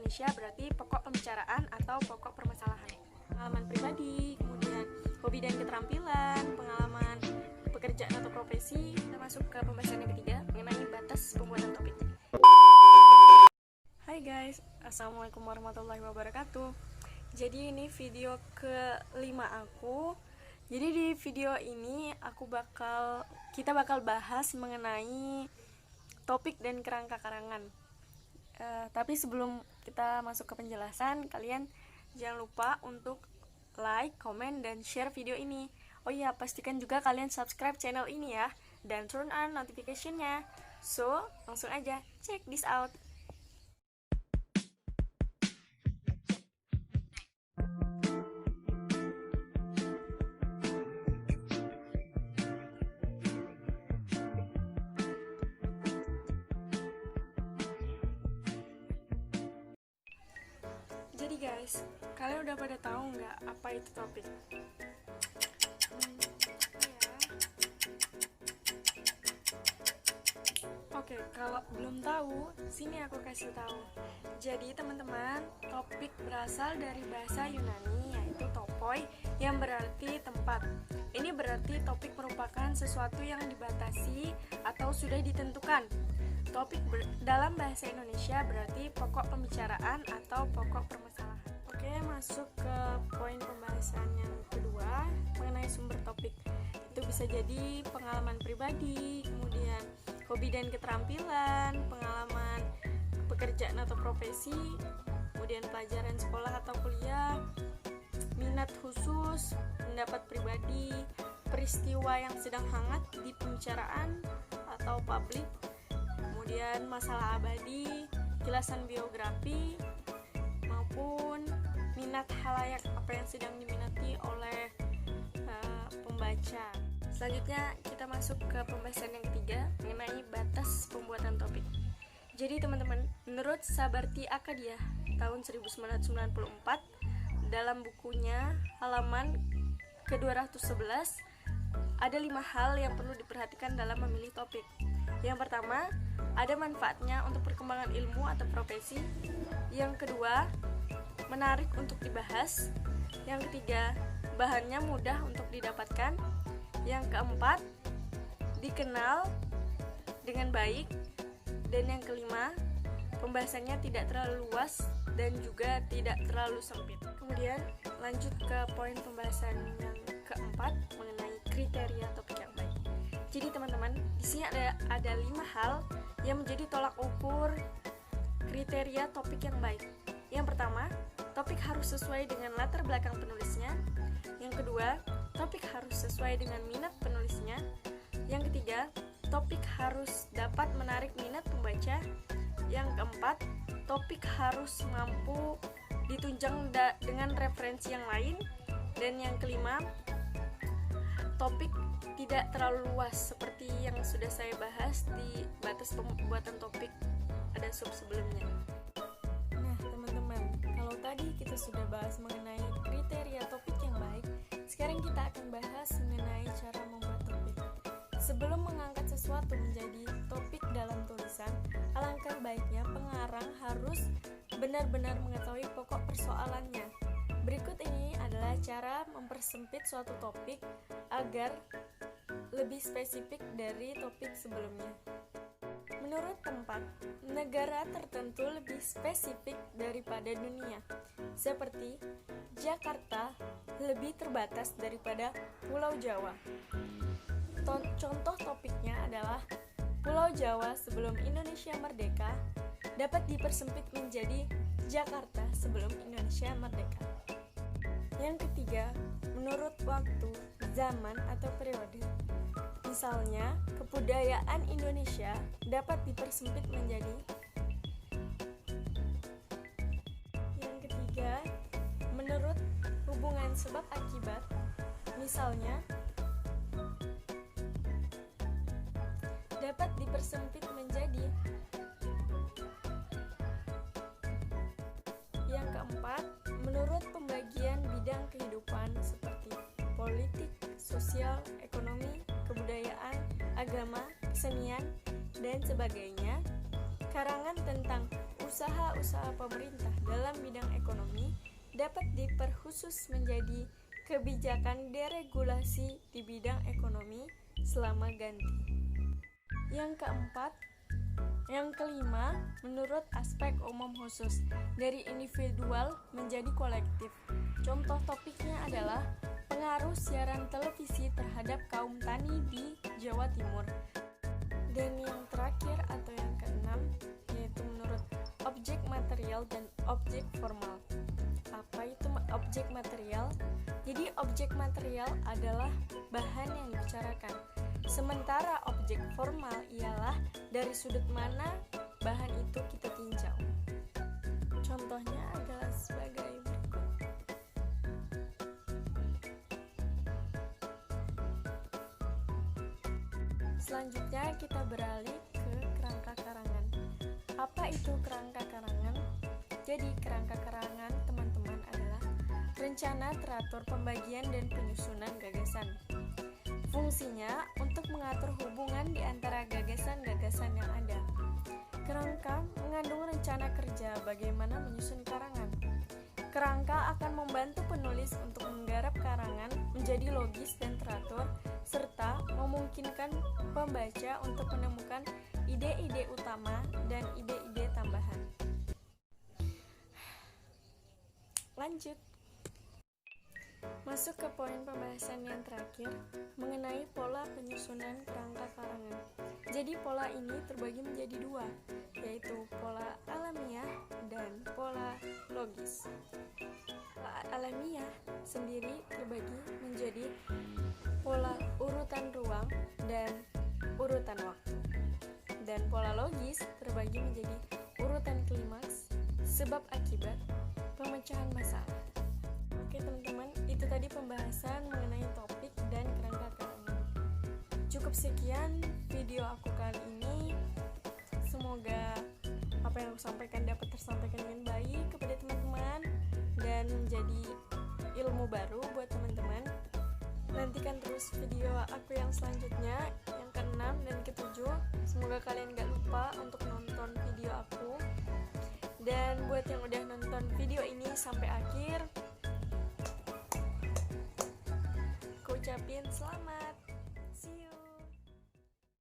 Indonesia berarti pokok pembicaraan atau pokok permasalahan. Pengalaman pribadi, kemudian hobi dan keterampilan, pengalaman pekerjaan atau profesi. Kita masuk ke pembahasan yang ketiga mengenai batas pembuatan topik. Hai guys, assalamualaikum warahmatullahi wabarakatuh. Jadi ini video kelima aku. Jadi di video ini kita bakal bahas mengenai topik dan kerangka karangan. Tapi sebelum kita masuk ke penjelasan, kalian jangan lupa untuk like, comment, dan share video ini. Oh iya, pastikan juga kalian subscribe channel ini ya, dan turn on notification-nya. So, langsung aja, check this out. Jadi guys, kalian udah pada tahu nggak apa itu topik? Oke, kalau belum tahu, sini aku kasih tahu. Jadi teman-teman, topik berasal dari bahasa Yunani yaitu topoi yang berarti tempat. Ini berarti topik merupakan sesuatu yang dibatasi atau sudah ditentukan. Topik dalam bahasa Indonesia berarti pokok pembicaraan atau pokok permasalahan. Oke, masuk ke poin pembahasan yang kedua mengenai sumber topik. Itu bisa jadi pengalaman pribadi, kemudian hobi dan keterampilan, pengalaman pekerjaan atau profesi, kemudian pelajaran sekolah atau kuliah, minat khusus, pendapat pribadi, peristiwa yang sedang hangat di pembicaraan atau publik, kemudian masalah abadi, kilasan biografi, maupun minat halayak, apa yang sedang diminati oleh pembaca. Selanjutnya kita masuk ke pembahasan yang ketiga mengenai batas pembuatan topik. Jadi teman-teman, menurut Sabarti Akadiah tahun 1994 dalam bukunya halaman ke-211 ada 5 hal yang perlu diperhatikan dalam memilih topik. Yang pertama, ada manfaatnya untuk perkembangan ilmu atau profesi. Yang kedua, menarik untuk dibahas. Yang ketiga, bahannya mudah untuk didapatkan. Yang keempat, dikenal dengan baik. Dan yang kelima, pembahasannya tidak terlalu luas dan juga tidak terlalu sempit. Kemudian lanjut ke poin pembahasan yang keempat mengenai kriteria topik yang baik. Jadi teman-teman, di sini ada 5 hal yang menjadi tolak ukur kriteria topik yang baik. Yang pertama, topik harus sesuai dengan latar belakang penulisnya. Yang kedua, topik harus sesuai dengan minat penulisnya. Yang ketiga, topik harus dapat menarik minat pembaca. Yang keempat, topik harus mampu ditunjang dengan referensi yang lain. Dan yang kelima, topik tidak terlalu luas seperti yang sudah saya bahas di batas pembuatan topik ada sub sebelumnya. Nah teman-teman, kalau tadi kita sudah bahas mengenai kriteria topik yang baik, sekarang kita akan bahas mengenai cara membuat topik. Sebelum mengangkat sesuatu menjadi topik dalam tulisan, alangkah baiknya pengarang harus benar-benar mengetahui pokok persoalannya. Berikut ini adalah cara mempersempit suatu topik agar lebih spesifik dari topik sebelumnya. Menurut tempat, negara tertentu lebih spesifik daripada dunia. Seperti Jakarta lebih terbatas daripada Pulau Jawa. Contoh topiknya adalah Pulau Jawa sebelum Indonesia merdeka dapat dipersempit menjadi Jakarta sebelum Indonesia merdeka. Yang ketiga, menurut waktu, zaman, atau periode. Misalnya, kebudayaan Indonesia dapat dipersempit menjadi. Yang ketiga, menurut hubungan sebab akibat. Misalnya, dapat dipersempit menjadi. Yang keempat, menurut pembagian bidang kehidupan seperti politik, sosial, ekonomi, kebudayaan, agama, kesenian, dan sebagainya. Karangan tentang usaha-usaha pemerintah dalam bidang ekonomi dapat diperkhusus menjadi kebijakan deregulasi di bidang ekonomi selama ganti. Yang kelima, menurut aspek umum khusus dari individual menjadi kolektif. Contoh topiknya adalah pengaruh siaran televisi terhadap kaum tani di Jawa Timur. Dan yang terakhir atau yang keenam, yaitu menurut objek material dan objek formal. Apa itu objek material? Jadi objek material adalah bahan yang dibicarakan. Sementara objek formal ialah dari sudut mana bahan itu kita tinjau. Contohnya adalah sebagai berikut. Selanjutnya kita beralih ke kerangka karangan. Apa itu kerangka karangan? Jadi kerangka karangan teman-teman adalah rencana teratur pembagian dan penyusunan gagasan. Fungsinya untuk mengatur hubungan di antara gagasan-gagasan yang ada. Kerangka mengandung rencana kerja bagaimana menyusun karangan. Kerangka akan membantu penulis untuk menggarap karangan menjadi logis dan teratur, serta memungkinkan pembaca untuk menemukan ide-ide utama dan ide-ide tambahan. Lanjut. Masuk ke poin pembahasan yang terakhir mengenai pola penyusunan kerangka karangan. Jadi pola ini terbagi menjadi dua, yaitu pola alamiah dan pola logis. Pola alamiah sendiri terbagi menjadi pola urutan ruang dan urutan waktu. Dan pola logis terbagi menjadi urutan klimaks, sebab akibat, pemecahan masalah. Oke teman-teman, itu tadi pembahasan mengenai topik dan kerangka karangan. Cukup sekian video aku kali ini. Semoga apa yang aku sampaikan dapat tersampaikan dengan baik kepada teman-teman dan menjadi ilmu baru buat teman-teman. Nantikan terus video aku yang selanjutnya, yang ke-6 dan ke-7. Semoga kalian gak lupa untuk nonton video aku. Dan buat yang udah nonton video ini sampai akhir, ucapin selamat.